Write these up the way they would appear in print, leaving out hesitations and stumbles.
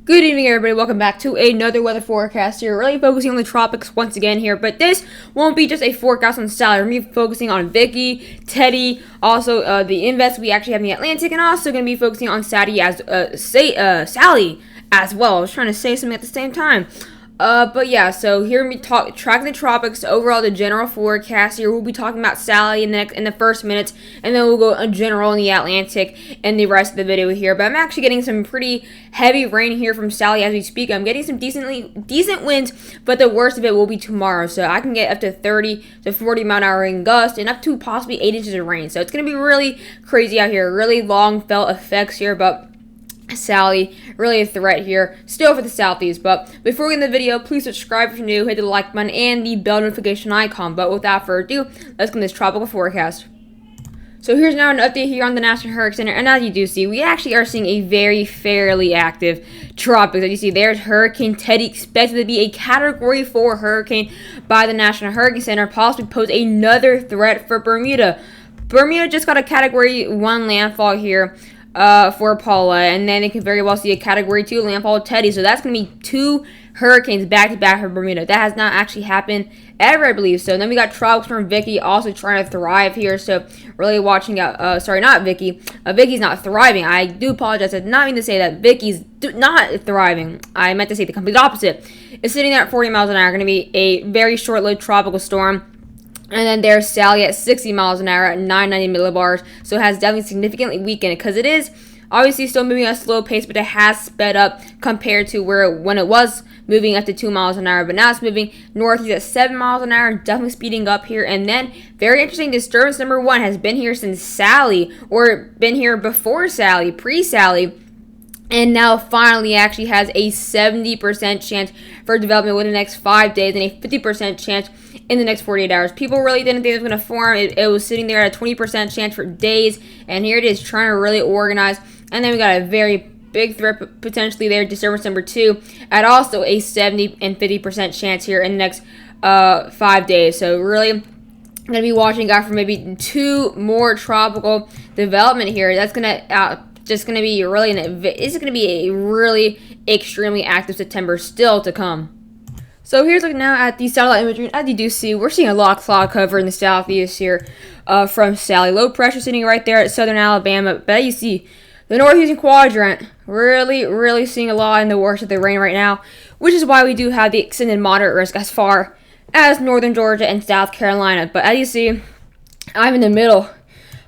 Good evening, everybody. Welcome back to another weather forecast here. Really focusing on the tropics once again here, but this won't be just a forecast on Sally. We're going to be focusing on Vicky, Teddy, also the invest we actually have in the Atlantic, and also going to be focusing on Sally as well. I was trying to say something at the same time. But yeah, so here we tracking the tropics, overall the general forecast. Here we'll be talking about Sally in the first minutes, and then we'll go in general in the Atlantic and the rest of the video here. But I'm actually getting some pretty heavy rain here from Sally as we speak. I'm getting some decent winds, but the worst of it will be tomorrow. So I can get up to 30 to 40 mile an hour in gusts and up to possibly 8 inches of rain. So it's gonna be really crazy out here. Really long felt effects here, but Sally, really a threat here, still for the southeast. But before we get into the video, please subscribe if you're new, hit the like button and the bell notification icon. But without further ado, let's get into this tropical forecast. So here's now an update here on the National Hurricane Center, and as you do see, we actually are seeing a very fairly active tropics. As you see, there's Hurricane Teddy, expected to be a Category 4 hurricane by the National Hurricane Center, possibly pose another threat for Bermuda. Bermuda just got a Category 1 landfall here for Paula, and then it could very well see a Category 2 landfall of Teddy. So that's going to be 2 hurricanes back-to-back for Bermuda. That has not actually happened ever, I believe. So then we got Tropical Storm Vicky also trying to thrive here. So really watching out. Sorry, not Vicky. Vicky's not thriving. I do apologize. I did not mean to say that Vicky's not thriving. I meant to say the complete opposite. It's sitting there at 40 miles an hour. Going to be a very short-lived tropical storm. And then there's Sally at 60 miles an hour at 990 millibars. So it has definitely significantly weakened because it is obviously still moving at a slow pace, but it has sped up compared to when it was moving up to 2 miles an hour. But now it's moving northeast at 7 miles an hour, definitely speeding up here. And then, very interesting, disturbance number 1 has been here since Sally, or been here before Sally, pre-Sally. And now finally actually has a 70% chance for development within the next 5 days and a 50% chance in the next 48 hours. People really didn't think it was going to form. It was sitting there at a 20% chance for days, and here it is trying to really organize. And then we got a very big threat potentially there, disturbance number 2, at also a 70 and 50% chance here in the next 5 days. So really going to be watching out for maybe 2 more tropical development here. That's going to just going to be really it's going to be a really extremely active September still to come. So here's looking now at the satellite imagery, and as you do see, we're seeing a lot of cloud cover in the southeast here from Sally. Low pressure sitting right there at southern Alabama, but you see the northeastern quadrant really seeing a lot in the worst of the rain right now, which is why we do have the extended moderate risk as far as northern Georgia and South Carolina. But as you see, I'm in the middle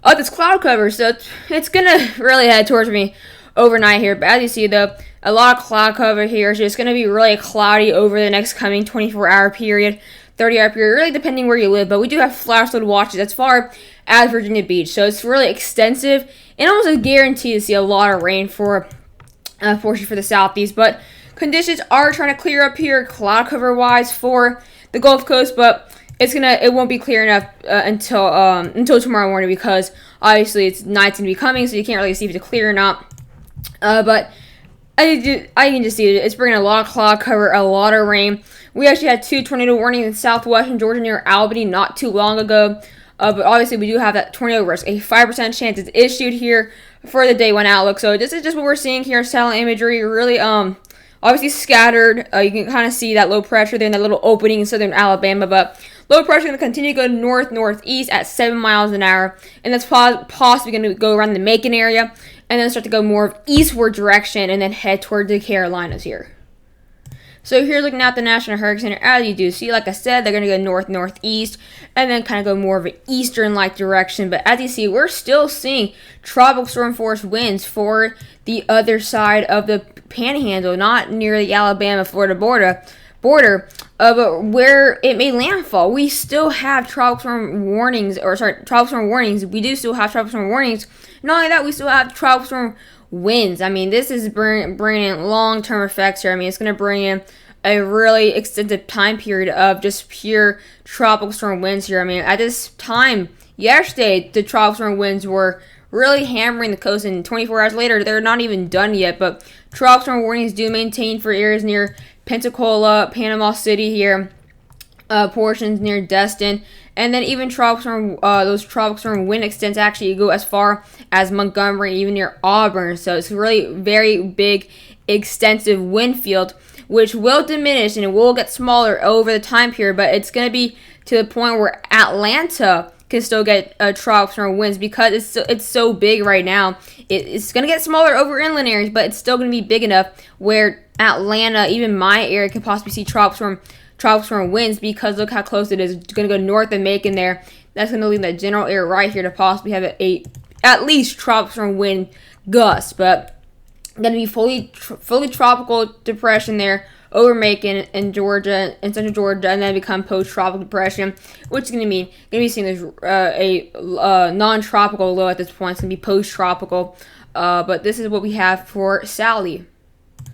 of this cloud cover, so it's gonna really head towards me overnight here. But as you see, though, a lot of cloud cover here, so it's gonna be really cloudy over the next coming 24-hour period, 30-hour period, really depending where you live. But we do have flash flood watches as far as Virginia Beach, so it's really extensive and almost a guarantee to see a lot of rain for the southeast. But conditions are trying to clear up here, cloud cover wise, for the Gulf Coast, but it won't be clear enough until tomorrow morning, because obviously night's gonna be coming, so you can't really see if it's clear or not. But I can just see it. It's bringing a lot of cloud cover, a lot of rain. We actually had 2 tornado warnings in southwestern Georgia near Albany not too long ago. But obviously we do have that tornado risk. A 5% chance is issued here for the day 1 outlook. So this is just what we're seeing here. Satellite imagery really obviously scattered. You can kind of see that low pressure there in that little opening in southern Alabama, but low pressure is going to continue to go northeast at 7 miles an hour, and that's possibly going to go around the Macon area, and then start to go more of eastward direction, and then head toward the Carolinas here. So here's looking at the National Hurricane Center. As you do see, like I said, they're going to go northeast, and then kind of go more of an eastern-like direction. But as you see, we're still seeing tropical storm force winds for the other side of the Panhandle, not near the Alabama-Florida border, but where it made landfall. We still have tropical storm warnings. We do still have tropical storm warnings. Not only that, we still have tropical storm winds. I mean, this is bringing in long-term effects here. I mean, it's going to bring in a really extensive time period of just pure tropical storm winds here. I mean, at this time yesterday, the tropical storm winds were really hammering the coast, and 24 hours later, they're not even done yet. But tropical storm warnings do maintain for areas near Pensacola, Panama City here, portions near Destin, and then even those tropical storm wind extents actually go as far as Montgomery, even near Auburn. So it's really very big extensive wind field, which will diminish and it will get smaller over the time period, but it's going to be to the point where Atlanta can still get tropical storm winds because it's so big right now. It's going to get smaller over inland areas, but it's still going to be big enough where Atlanta, even my area, can possibly see tropical storm winds because look how close it is. It's going to go north of Macon there. That's going to leave that general area right here to possibly have at least tropical storm wind gusts, but going to be fully tropical depression there over Macon and Georgia and central Georgia, and then become post-tropical depression, which is going to be seen as a non-tropical low at this point. It's going to be post-tropical, but this is what we have for Sally.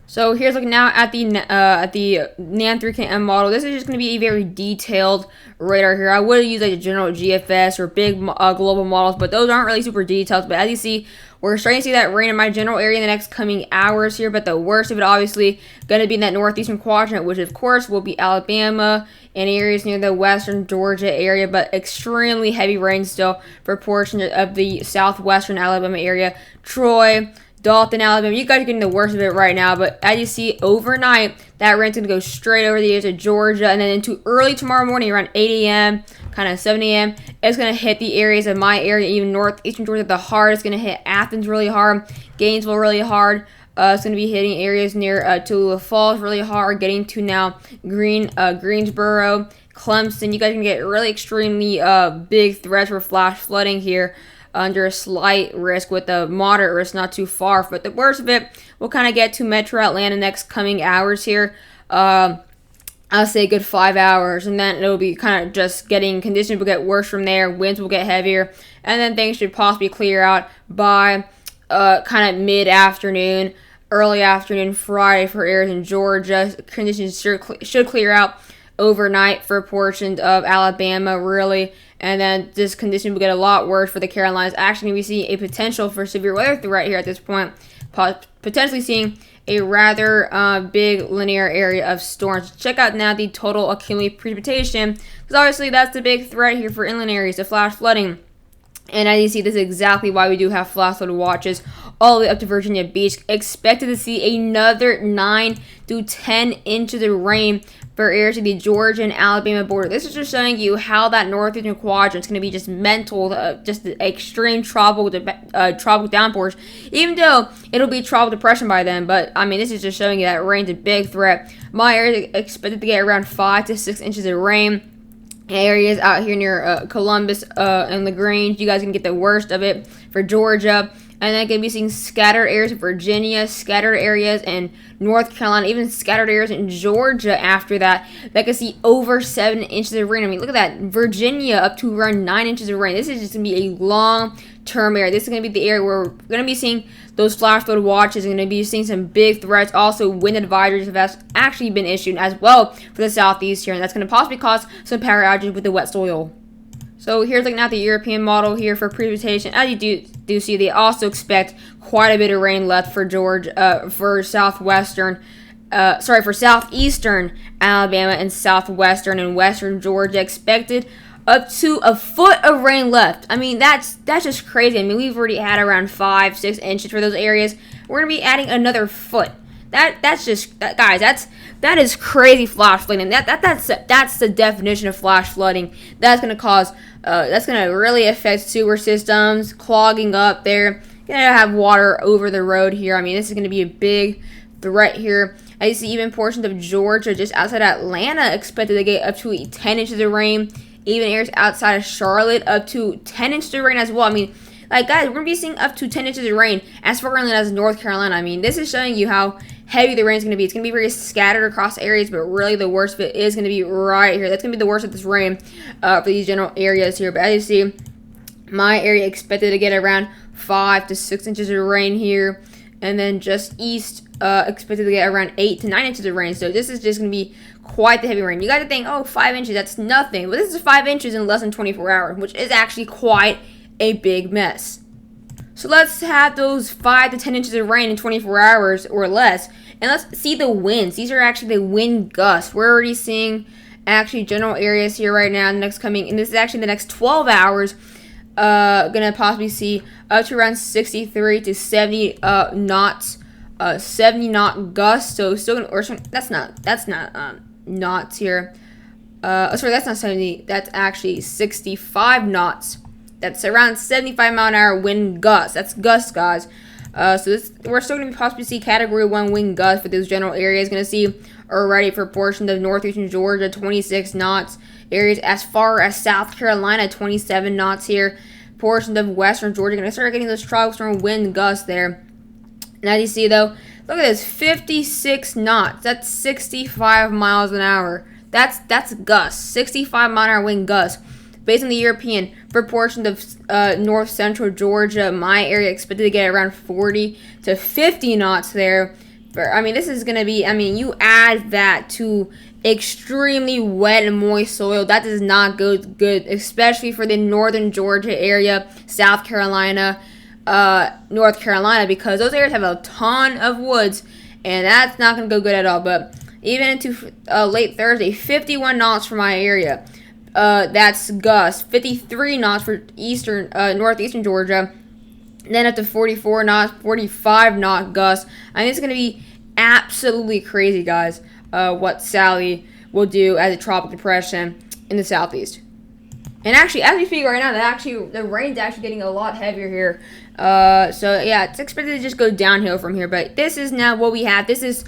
So here's looking now at the NAN 3KM model. This is just going to be a very detailed radar here. I would use like a general GFS or big global models, but those aren't really super detailed. But as you see, we're starting to see that rain in my general area in the next coming hours here. But the worst of it, obviously, going to be in that northeastern quadrant, which of course will be Alabama and areas near the western Georgia area. But extremely heavy rain still for portions of the southwestern Alabama area, Troy, Dalton, Alabama. You guys are getting the worst of it right now, but as you see, overnight, that rain's going to go straight over the edge of Georgia, and then into early tomorrow morning, around 8 a.m., kind of 7 a.m., it's going to hit the areas of my area, even northeastern Georgia, the hard. It's going to hit Athens really hard, Gainesville really hard. It's going to be hitting areas near Tallulah Falls really hard, getting to now Greensboro, Clemson. You guys can get really extremely big threats for flash flooding here, under a slight risk with a moderate risk, not too far. But the worst of it, we'll kind of get to Metro Atlanta next coming hours here. I'll say a good 5 hours, and then it'll be kind of just getting, conditions will get worse from there, winds will get heavier, and then things should possibly clear out by kind of mid-afternoon, early afternoon Friday for areas in Georgia. Conditions should clear out overnight for portions of Alabama, really. And then this condition will get a lot worse for the Carolinas. Actually, we see a potential for severe weather threat here at this point. Potentially seeing a rather big linear area of storms. Check out now the total accumulated precipitation, because obviously that's the big threat here for inland areas, the flash flooding. And as you see, this is exactly why we do have flash flood watches all the way up to Virginia Beach. Expected to see another 9 to 10 inches of rain for areas of the Georgia and Alabama border. This is just showing you how that northeastern quadrant is going to be just mental, just the extreme tropical downpours, even though it'll be tropical depression by then. But, I mean, this is just showing you that rain's a big threat. My area is expected to get around 5 to 6 inches of rain. Areas out here near Columbus and LaGrange, you guys can get the worst of it for Georgia. And then going to be seeing scattered areas in Virginia, scattered areas in North Carolina, even scattered areas in Georgia after that. That can see over 7 inches of rain. I mean, look at that. Virginia up to around 9 inches of rain. This is just going to be a long-term area. This is going to be the area where we're going to be seeing those flash flood watches. We're going to be seeing some big threats. Also, wind advisories have actually been issued as well for the southeast here. And that's going to possibly cause some power outages with the wet soil. So here's looking at the European model here for precipitation. As you do see, they also expect quite a bit of rain left for for southeastern Alabama and southwestern and western Georgia. Expected up to a foot of rain left. I mean, that's just crazy. I mean, we've already had around 5-6 inches for those areas. We're gonna be adding another foot. That's just, guys, that is crazy flash flooding. That's the definition of flash flooding. That's gonna really affect sewer systems, clogging up there. Gonna have water over the road here. I mean, this is gonna be a big threat here. As you see, even portions of Georgia just outside Atlanta expected to get up to 10 inches of rain. Even areas outside of Charlotte up to 10 inches of rain as well. I mean, like, guys, we're going to be seeing up to 10 inches of rain as far inland as North Carolina. I mean, this is showing you how heavy the rain is going to be. It's going to be very scattered across areas, but really the worst of it is going to be right here. That's going to be the worst of this rain for these general areas here. But as you see, my area expected to get around 5 to 6 inches of rain here. And then just east, expected to get around 8 to 9 inches of rain. So this is just going to be quite the heavy rain. You got to think, oh, 5 inches, that's nothing. But this is 5 inches in less than 24 hours, which is actually quite a big mess. So let's have those 5 to 10 inches of rain in 24 hours or less. And let's see the winds. These are actually the wind gusts. We're already seeing actually general areas here right now. And this is actually the next 12 hours. Gonna possibly see up to around 63 to 70 knots 70 knot gusts. So still gonna, or that's not knots here. Sorry, that's not 70. That's actually 65 knots. That's around 75-mile-an-hour wind gusts. That's gusts, guys. We're still going to possibly see Category 1 wind gusts for those general areas. Going to see already for portions of northeastern Georgia, 26 knots. Areas as far as South Carolina, 27 knots here. Portions of western Georgia going to start getting those tropical storm wind gusts there. And as you see, though, look at this, 56 knots. That's 65 miles an hour. That's gusts, 65-mile-an-hour wind gusts. Based on the European, for portions of north central Georgia, my area expected to get around 40 to 50 knots there. I mean, this is going to be, I mean, you add that to extremely wet and moist soil. That does not go good, especially for the northern Georgia area, South Carolina, North Carolina, because those areas have a ton of woods, and that's not going to go good at all. But even into late Thursday, 51 knots for my area. That's gusts. 53 knots for northeastern Georgia. Then up to 44 knots, 45 knot gusts. I think it's going to be absolutely crazy, guys, what Sally will do as a tropical depression in the southeast. And actually, as we speak right now, the rain's actually getting a lot heavier here. So yeah, it's expected to just go downhill from here. But this is now what we have. This is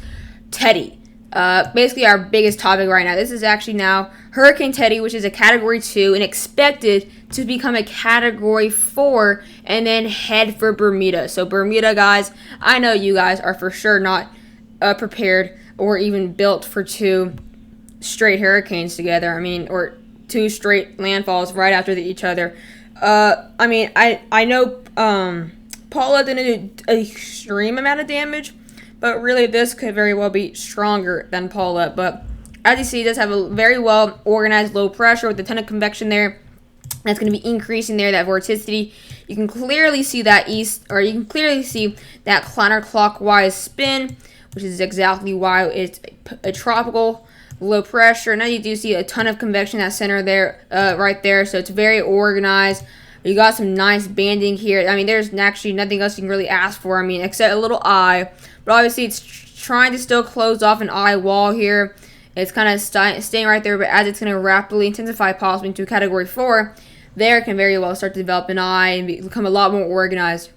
Teddy. Basically our biggest topic right now. This is actually now Hurricane Teddy, which is a Category 2 and expected to become a Category 4 and then head for Bermuda. So Bermuda, guys, I know you guys are for sure not prepared or even built for 2 straight hurricanes together. I mean, or 2 straight landfalls right after each other. I mean, I know Paula didn't do an extreme amount of damage, but really, this could very well be stronger than Paula. But as you see, it does have a very well organized low pressure with a ton of convection there. That's going to be increasing there, that vorticity. You can clearly see that you can clearly see that counterclockwise spin, which is exactly why it's a tropical low pressure. Now you do see a ton of convection in that center there, right there. So it's very organized. You got some nice banding here. I mean, there's actually nothing else you can really ask for. I mean, except a little eye. But obviously, it's trying to still close off an eye wall here. It's kind of staying right there, but as it's going to rapidly intensify, possibly into Category 4, there can very well start to develop an eye and become a lot more organized.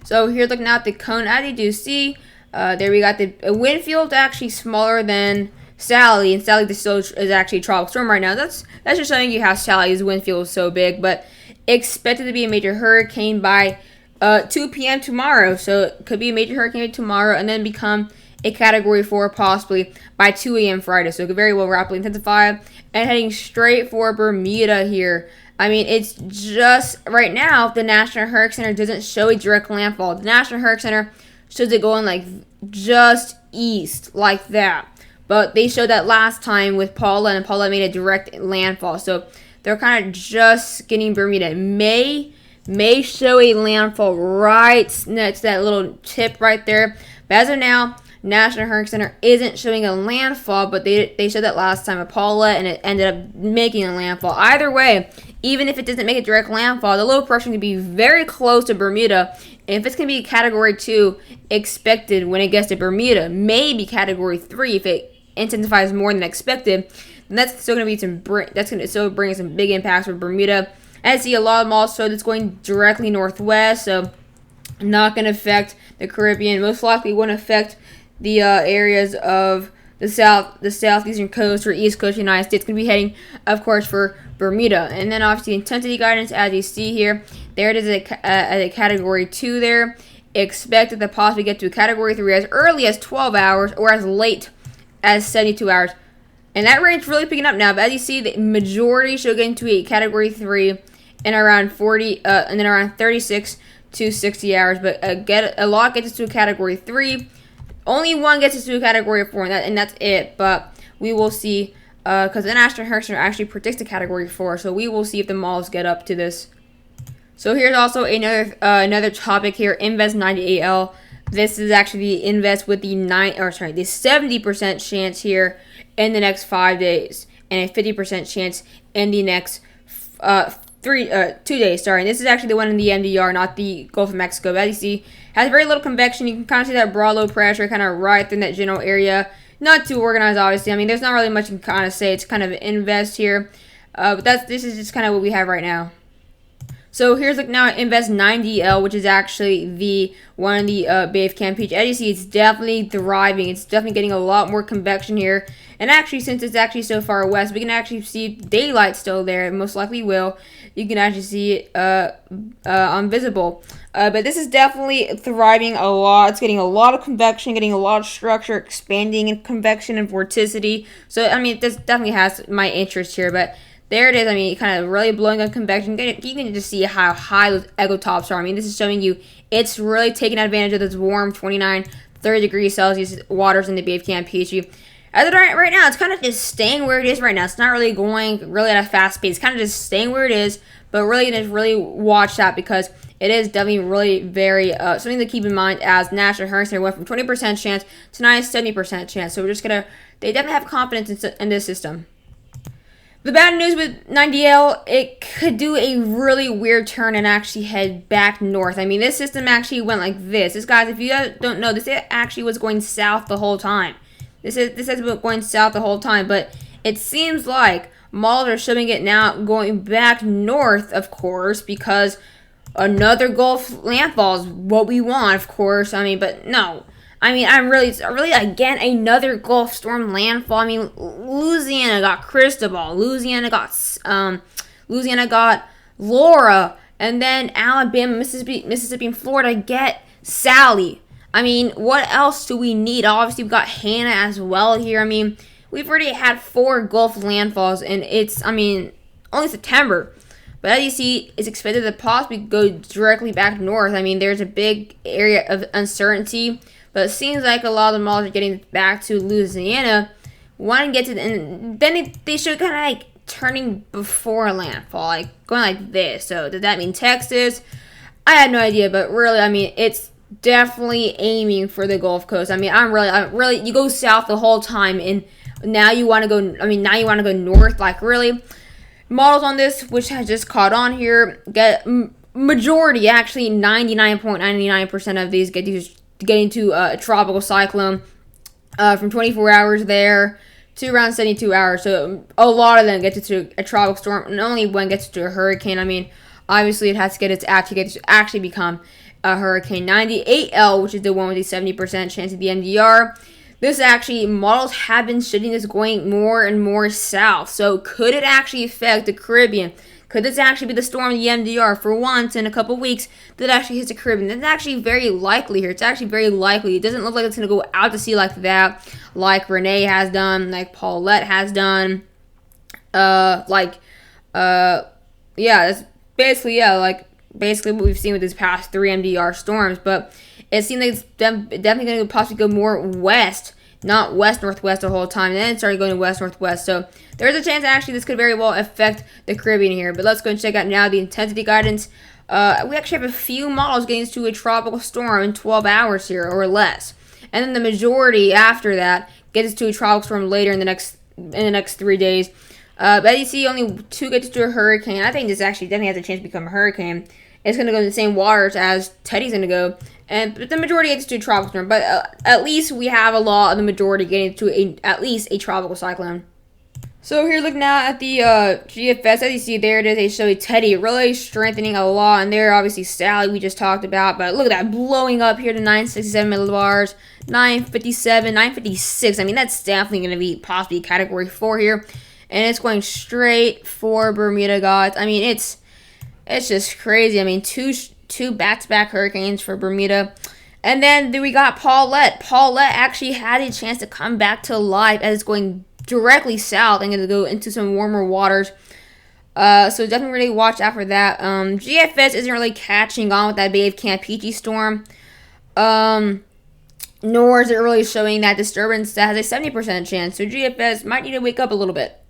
So here, looking at the cone, as you do see, there we got the wind field actually smaller than Sally, and Sally still is actually a tropical storm right now. That's just showing you how Sally's wind field is so big, but expected to be a major hurricane by 2 p.m. tomorrow. So it could be a major hurricane tomorrow and then become a Category 4 possibly by 2 a.m. Friday. So it could very well rapidly intensify and heading straight for Bermuda here. I mean, it's just right now, the National Hurricane Center doesn't show a direct landfall. The National Hurricane Center shows it going like just east like that. But they showed that last time with Paula, and Paula made a direct landfall. So they're kind of just getting Bermuda. May show a landfall right next to that little tip right there. But as of now, National Hurricane Center isn't showing a landfall, but they showed that last time with Paula, and it ended up making a landfall. Either way, even if it doesn't make a direct landfall, the low pressure can be very close to Bermuda. And if it's going to be a Category 2 expected when it gets to Bermuda, maybe Category 3 if it intensifies more than expected, then that's still going to be that's going to still bring some big impacts for Bermuda. I see a lot of them also that's going directly northwest, so not going to affect the Caribbean. Most likely won't affect the areas of the southeastern coast or east coast of the United States. Going to be heading, of course, for Bermuda. And then obviously intensity guidance, as you see here, there it is at a Category 2 there. Expected to possibly get to a Category 3 as early as 12 hours or as late as 72 hours. And that range is really picking up now. But as you see, the majority should get into a Category 3 in around 40, and then around 36 to 60 hours. But a lot gets us to a Category 3. Only one gets us to a Category 4, and that's it. But we will see, because the National Hurricane Center actually predicts a Category 4. So we will see if the malls get up to this. So here's also another topic here, Invest 98L. This is actually the invest with the 70% chance here in the next 5 days, and a 50% chance in the next 2 days. Sorry, and this is actually the one in the MDR, not the Gulf of Mexico. But as you see, has very little convection. You can kind of see that broad low pressure kind of right in that general area. Not too organized, obviously. I mean, there's not really much you can kind of say. It's kind of an invest here, but this is just kind of what we have right now. So here's like now Invest 9DL, which is actually the one in the Bay of Campeche. As you see, it's definitely thriving. It's definitely getting a lot more convection here. And actually, since it's actually so far west, we can actually see daylight still there. It most likely will. You can actually see it on visible. But this is definitely thriving a lot. It's getting a lot of convection, getting a lot of structure, expanding in convection and vorticity. So, I mean, this definitely has my interest here. But there it is. I mean, kind of really blowing on convection. You can just see how high those egotops are. I mean, this is showing you it's really taking advantage of this warm 29, 30 degrees Celsius waters in the Bay of Campeche. As of right now, it's kind of just staying where it is right now. It's not really going really at a fast pace. It's kind of just staying where it is, but really just really watch that because it is definitely really very something to keep in mind as National Hurricane went from 20% chance to now 70% chance. So we're just they definitely have confidence in this system. The bad news with 9DL, it could do a really weird turn and actually head back north. I mean, this system actually went like this. This, guys, if you guys don't know, this actually was going south the whole time. This has been going south the whole time, but it seems like models are showing it now going back north, of course, because another Gulf landfall is what we want, of course. I mean, but no. I mean, really, again, another Gulf storm landfall. I mean, Louisiana got Cristobal. Louisiana got Laura. And then Alabama, Mississippi, and Florida get Sally. I mean, what else do we need? Obviously, we've got Hannah as well here. I mean, we've already had 4 Gulf landfalls, and it's, I mean, only September. But as you see, it's expected to possibly go directly back north. I mean, there's a big area of uncertainty. But it seems like a lot of the models are getting back to Louisiana. Want to get to, and then they should kind of like turning before landfall, like going like this. So does that mean Texas? I had no idea, but really, I mean, it's definitely aiming for the Gulf Coast. I mean, I'm really, you go south the whole time, and now you want to go. I mean, now you want to go north. Like really, models on this, which has just caught on here, get majority actually 99.99% of these get into a tropical cyclone from 24 hours there to around 72 hours. So a lot of them get to a tropical storm, and only one gets to a hurricane. I mean, obviously it has to get its act to actually become a hurricane. 98L, which is the one with the 70% chance of the MDR. This actually, models have been studying this going more and more south. So could it actually affect the Caribbean? Could this actually be the storm of the MDR for once in a couple weeks that actually hits the Caribbean? That's actually very likely here. It's actually very likely. It doesn't look like it's going to go out to sea like that, like Renee has done, like Paulette has done. Yeah, that's basically what we've seen with these past 3 MDR storms. But it seems like it's definitely going to possibly go more west, not west-northwest the whole time. And then it started going west-northwest. So there's a chance actually this could very well affect the Caribbean here. But let's go and check out now the intensity guidance. We actually have a few models getting to a tropical storm in 12 hours here or less. And then the majority after that gets to a tropical storm later in the next 3 days. But as you see, only 2 get to a hurricane. I think this actually definitely has a chance to become a hurricane. It's going to go in the same waters as Teddy's going to go. But the majority gets to a tropical storm. But at least we have a lot of the majority getting to at least a tropical cyclone. So here, look now at the GFS. As you see, there it is. They show Teddy really strengthening a lot. And there, obviously, Sally we just talked about. But look at that, blowing up here to 967 millibars, 957, 956. I mean, that's definitely going to be possibly Category 4 here. And it's going straight for Bermuda, guys. I mean, it's just crazy. I mean, two back-to-back hurricanes for Bermuda. And then we got Paulette. Paulette actually had a chance to come back to life as it's going directly south and going to go into some warmer waters. So definitely really watch out for that. GFS isn't really catching on with that Bay of Campeche storm. Nor is it really showing that disturbance that has a 70% chance. So GFS might need to wake up a little bit.